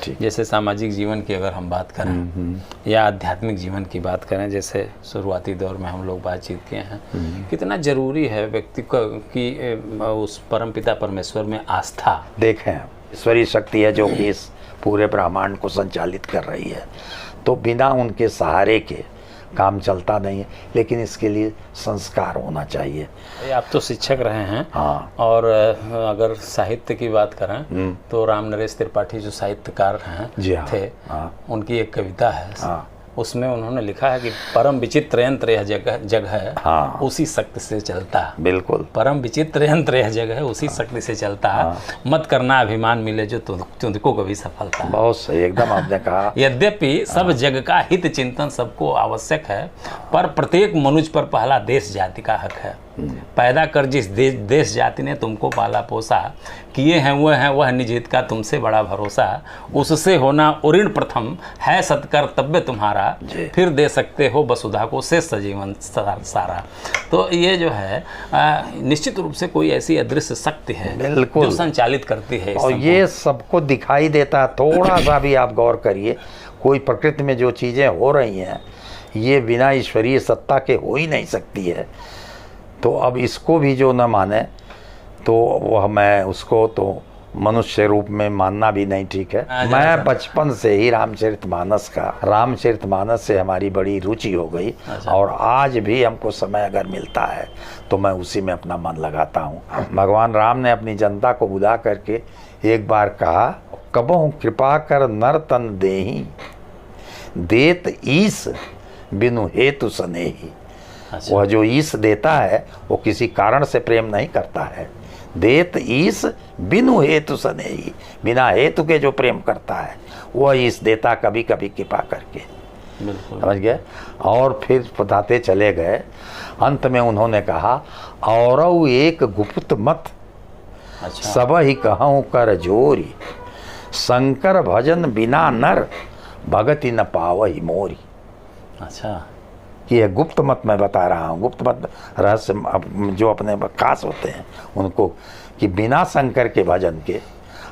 ठीक। जैसे सामाजिक जीवन की अगर हम बात करें या आध्यात्मिक जीवन की बात करें, जैसे शुरुआती दौर में हम लोग बातचीत किए हैं, कितना जरूरी है व्यक्ति को कि उस परमपिता परमेश्वर में आस्था। देखें, ईश्वरीय शक्ति है जो कि इस पूरे ब्रह्मांड को संचालित कर रही है, तो बिना उनके सहारे के काम चलता नहीं है, लेकिन इसके लिए संस्कार होना चाहिए। आप तो शिक्षक रहे हैं। हाँ। और अगर साहित्य की बात करें तो राम नरेश त्रिपाठी जो साहित्यकार हैं जी हाँ, थे, उनकी एक कविता है, उसमें उन्होंने लिखा है कि परम विचित्र यंत्र यह जग है, उसी शक्ति से चलता। बिल्कुल, परम विचित्र यंत्र यह जग है, उसी शक्ति से चलता। मत करना अभिमान, मिले जो तुझको कभी सफलता। बहुत सही, एकदम आपने कहा। यद्यपि सब जग का हित चिंतन सबको आवश्यक है, पर प्रत्येक मनुष्य पर पहला देश जाति का हक है। पैदा कर जिस देश जाति ने तुमको पाला पोसा, किए हैं वह निज हित का तुमसे बड़ा भरोसा। उससे होना ऋण प्रथम है सत्कर्तव्य तुम्हारा, फिर दे सकते हो वसुधा को शेष सजीवन सारा। तो ये जो है निश्चित रूप से कोई ऐसी अदृश्य शक्ति है जो संचालित करती है, और ये सबको दिखाई देता है। थोड़ा सा भी आप गौर करिए, कोई प्रकृति में जो चीज़ें हो रही हैं ये बिना ईश्वरीय सत्ता के हो ही नहीं सकती है। तो अब इसको भी जो न माने तो वह, मैं उसको तो मनुष्य रूप में मानना भी नहीं ठीक है। मैं बचपन से ही रामचरितमानस से हमारी बड़ी रुचि हो गई, और आज भी हमको समय अगर मिलता है तो मैं उसी में अपना मन लगाता हूँ। भगवान राम ने अपनी जनता को बुला करके एक बार कहा, कबहु कृपा कर नर तन देही, देत ईस बिनु हेतु सनेही। वह जो ईस देता है वो किसी कारण से प्रेम नहीं करता है। देत ईस बिनु हेतु सनेही, बिना हेतु के जो प्रेम करता है वह ईस देता कभी कभी कृपा करके। समझ गए। और फिर बताते चले गए, अंत में उन्होंने कहा, और एक गुप्त मत सब ही कहूँ कर जोरी, शंकर भजन बिना नर भगति न पावहि मोरी। अच्छा, ये गुप्त मत मैं बता रहा हूँ। गुप्त मत रहस्य जो अपने खास होते हैं उनको, कि बिना शंकर के भजन के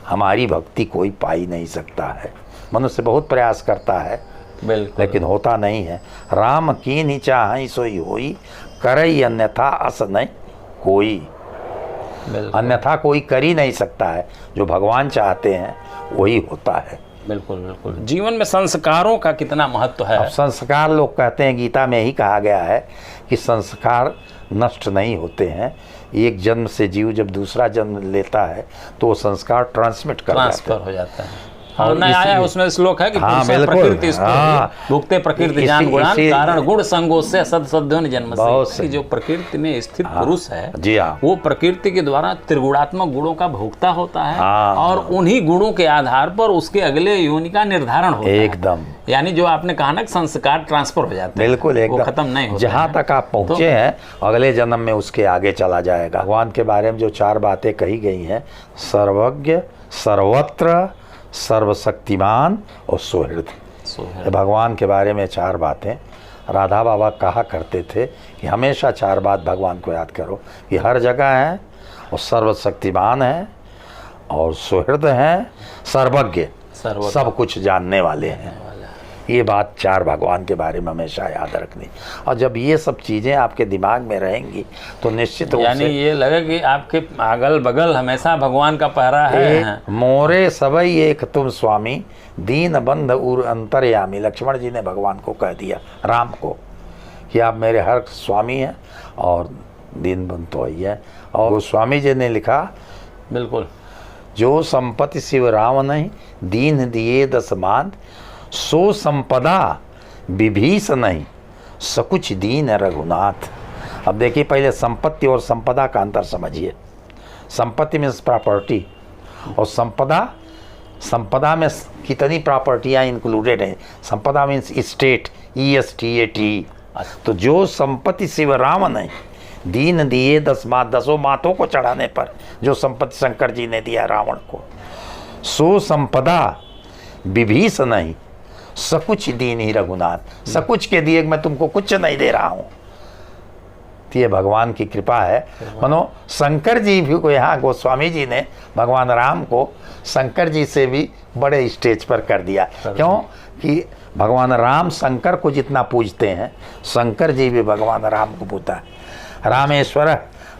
हमारी भक्ति कोई पा ही नहीं सकता है। मनुष्य बहुत प्रयास करता है लेकिन होता नहीं है। राम कीन ही चाहई सोई होई, करई अन्यथा अस नहीं कोई। अन्यथा कोई कर ही नहीं सकता है, जो भगवान चाहते हैं वही होता है। बिल्कुल बिल्कुल। जीवन में संस्कारों का कितना महत्व है। अब संस्कार, लोग कहते हैं, गीता में ही कहा गया है कि संस्कार नष्ट नहीं होते हैं। एक जन्म से जीव जब दूसरा जन्म लेता है तो वो संस्कार ट्रांसफर हो जाता है। और नया आया उसमें श्लोक है कि प्रकृति भुगते प्रकृति जान गुणान, कारण गुण संगो से सद सद्योन जन्म से। जो प्रकृति में स्थित पुरुष है वो प्रकृति के द्वारा त्रिगुणात्मक गुणों का भोक्ता होता है, और उन्हीं गुणों के आधार पर उसके अगले योनि का निर्धारण होता है। एकदम, यानी जो आपने कहा ना, संस्कार ट्रांसफर हो जाते हैं। बिल्कुल, वो खत्म नहीं होता। जहाँ तक आप पहुँचे हैं अगले जन्म में उसके आगे चला जाएगा। भगवान के बारे में जो 4 बातें कही गई हैं, सर्वज्ञ, सर्वत्र, सर्वशक्तिमान और सुहृद। भगवान के बारे में 4 बातें राधा बाबा कहा करते थे कि हमेशा 4 बात भगवान को याद करो, कि हर जगह है, और सर्वशक्तिमान है, और सुहृद हैं, सर्वज्ञ, सब कुछ जानने वाले हैं। ये बात 4 भगवान के बारे में हमेशा याद रखनी। और जब ये सब चीज़ें आपके दिमाग में रहेंगी तो निश्चित रूप से ये लगे कि आपके अगल बगल हमेशा भगवान का पहरा है। मोरे सबई एक तुम स्वामी, दीन बंध उर अंतर्यामी। लक्ष्मण जी ने भगवान को कह दिया, राम को, कि आप मेरे हर स्वामी हैं और दीन बंध तो ही है। और गोस्वामी जी ने लिखा, बिल्कुल, जो संपत्ति शिव राम नहीं, दीन दिए 10 मान, सो संपदा विभीष नहीं, सकुच दीन रघुनाथ। अब देखिए, पहले संपत्ति और संपदा का अंतर समझिए। संपत्ति मीन्स प्रॉपर्टी, और संपदा में कितनी प्रॉपर्टियाँ इंक्लूडेड हैं। संपदा मीन्स स्टेट, ESTAT। तो जो संपत्ति शिव राम नहीं, दीन दिए 10 मात, 10 मातों को चढ़ाने पर जो संपत्ति शंकर जी ने दिया रावण को, सो संपदा विभीष नहीं, सकुच दीन ही रघुनाथ। सकुच के दिए मैं तुमको कुछ नहीं दे रहा हूँ। तो ये भगवान की कृपा है। मानो शंकर जी भी को यहाँ गोस्वामी जी ने भगवान राम को शंकर जी से भी बड़े स्टेज पर कर दिया। क्यों कि भगवान राम शंकर को जितना पूजते हैं, शंकर जी भी भगवान राम को पूजता है। रामेश्वर,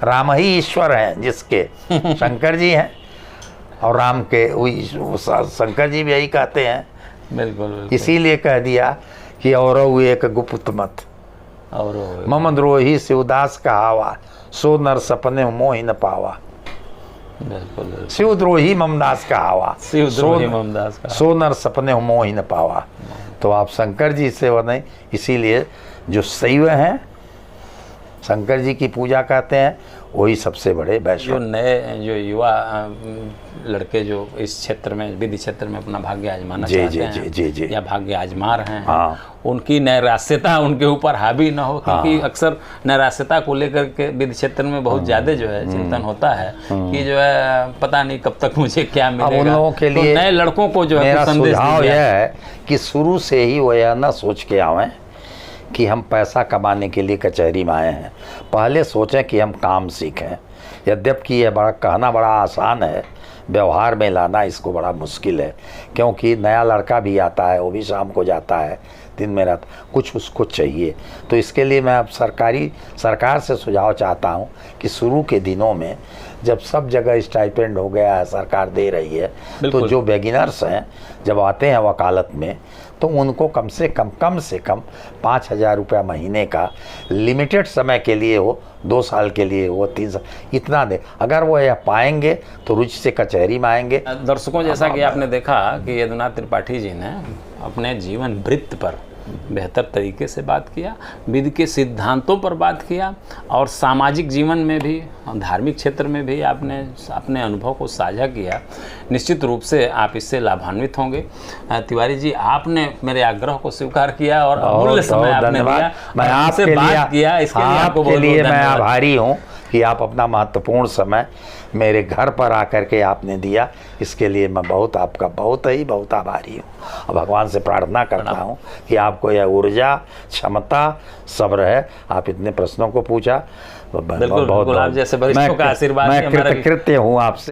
राम ही ईश्वर हैं जिसके शंकर जी हैं, और राम के शंकर जी भी यही कहते हैं। बिल्कुल। इसीलिए कह दिया कि और एक गुप्त मत और मम द्रोही शिवदास कहावा, सो नर सपने मोहि न पावा। बिल्कुल। शिवद्रोही ममदास कहावा, शिवद्रोही ममदास का सो नर सपने मोहि न पावा। तो आप शंकर जी से बने, इसीलिए जो शैव हैं शंकर जी की पूजा करते हैं, वही सबसे बड़े जो वैष्णव। नए जो युवा लड़के जो इस क्षेत्र में विधि क्षेत्र में अपना भाग्य आजमाना जी, चाहते जी, हैं जी, जी, जी। या भाग्य आजमा रहे हैं, हाँ। उनकी नैराश्यता उनके ऊपर हावी न हो, क्योंकि अक्सर नैराश्यता को लेकर के विधि क्षेत्र में बहुत ज्यादा जो है चिंतन होता है कि जो है पता नहीं कब तक मुझे क्या अब मिलेगा। उन लोगों के तो लिए नए लड़कों को जो है मेरा कुछ संदेश सुझाव दीजिए। यह है कि शुरू से ही वो यह न सोच के आवें कि हम पैसा कमाने के लिए कचहरी में आए हैं। पहले सोचें कि हम काम सीखें। यद्यपि यह बड़ा कहना बड़ा आसान है, व्यवहार में लाना इसको बड़ा मुश्किल है। क्योंकि नया लड़का भी आता है, वो भी शाम को जाता है, दिन में रहता, कुछ उसको चाहिए। तो इसके लिए मैं अब सरकार से सुझाव चाहता हूँ कि शुरू के दिनों में जब सब जगह स्टाइपेंड हो गया है, सरकार दे रही है, तो जो बिगिनर्स हैं जब आते हैं वकालत में, तो उनको कम से कम 5,000 रुपया महीने का लिमिटेड समय के लिए हो, 2 साल के लिए हो, 3 साल, इतना दे। अगर वो यह पाएंगे तो रुचि से कचहरी में आएंगे। दर्शकों, जैसा कि आपने देखा कि यदुनाथ त्रिपाठी जी ने अपने जीवन वृत्त पर बेहतर तरीके से बात किया, विधि के सिद्धांतों पर बात किया, और सामाजिक जीवन में भी, धार्मिक क्षेत्र में भी आपने अपने अनुभव को साझा किया। निश्चित रूप से आप इससे लाभान्वित होंगे। तिवारी जी, आपने मेरे आग्रह को स्वीकार किया और अमूल्य समय आपने दिया, मैं आपसे बात किया, इसके लिए आपको बहुत लिए बहुत मैं धन्यवाद। आभारी हूँ कि आप अपना महत्वपूर्ण समय मेरे घर पर आकर के आपने दिया। इसके लिए मैं आपका बहुत आभारी हूँ, और भगवान से प्रार्थना करता हूँ कि आपको यह ऊर्जा, क्षमता सब रहे। आप इतने प्रश्नों को पूछा, बिल्कुल, आप जैसे वरिष्ठों का आशीर्वाद मैं कृतज्ञ हूँ आपसे।